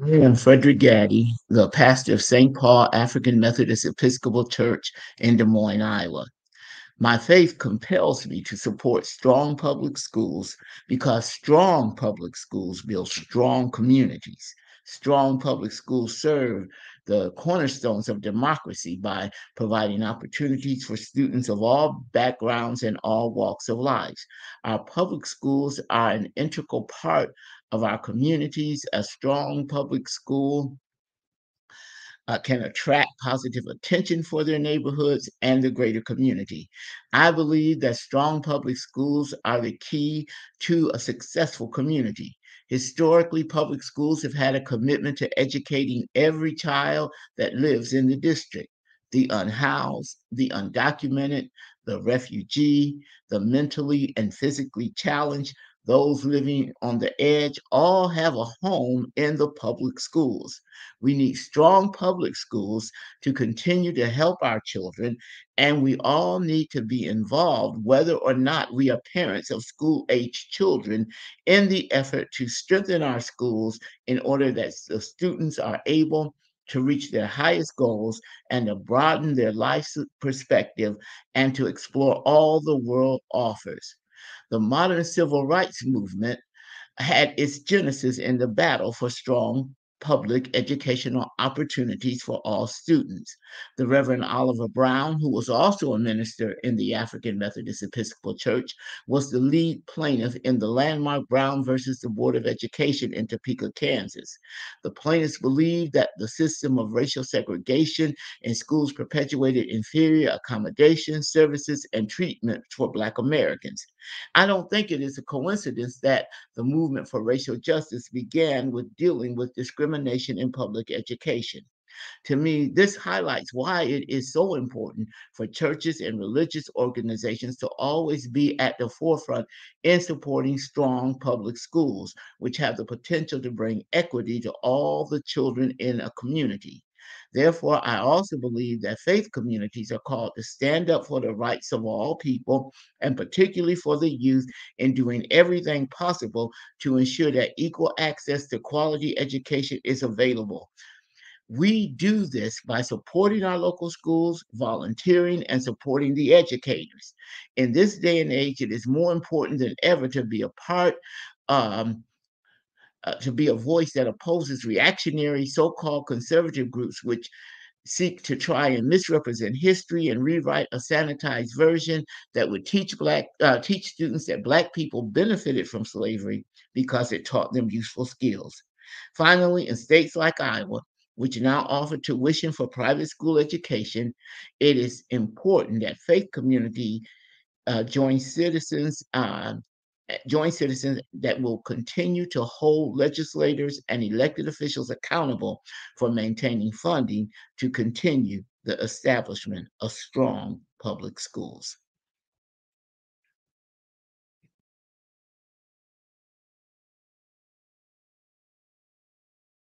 I am Frederick Gaddy, the pastor of St. Paul African Methodist Episcopal Church in Des Moines, Iowa. My faith compels me to support strong public schools because strong public schools build strong communities. Strong public schools serve the cornerstones of democracy by providing opportunities for students of all backgrounds and all walks of life. Our public schools are an integral part of our communities. A strong public school can attract positive attention for their neighborhoods and the greater community. I believe that strong public schools are the key to a successful community. Historically, public schools have had a commitment to educating every child that lives in the district. The unhoused, the undocumented, the refugee, the mentally and physically challenged, those living on the edge, all have a home in the public schools. We need strong public schools to continue to help our children, and we all need to be involved, whether or not we are parents of school age children, in the effort to strengthen our schools in order that the students are able to reach their highest goals and to broaden their life perspective and to explore all the world offers. The modern civil rights movement had its genesis in the battle for strong public educational opportunities for all students. The Reverend Oliver Brown, who was also a minister in the African Methodist Episcopal Church, was the lead plaintiff in the landmark Brown versus the Board of Education in Topeka, Kansas. The plaintiffs believed that the system of racial segregation in schools perpetuated inferior accommodation, services, and treatment for Black Americans. I don't think it is a coincidence that the movement for racial justice began with dealing with discrimination in public education. To me, this highlights why it is so important for churches and religious organizations to always be at the forefront in supporting strong public schools, which have the potential to bring equity to all the children in a community. Therefore, I also believe that faith communities are called to stand up for the rights of all people, and particularly for the youth, in doing everything possible to ensure that equal access to quality education is available. We do this by supporting our local schools, volunteering, and supporting the educators. In this day and age, it is more important than ever to be a part, um, to be a voice that opposes reactionary so called conservative groups which seek to try and misrepresent history and rewrite a sanitized version that would teach students that Black people benefited from slavery because it taught them useful skills. Finally, in states like Iowa, which now offer tuition for private school education, it is important that faith community uh, join citizens uh, join citizens that will continue to hold legislators and elected officials accountable for maintaining funding to continue the establishment of strong public schools.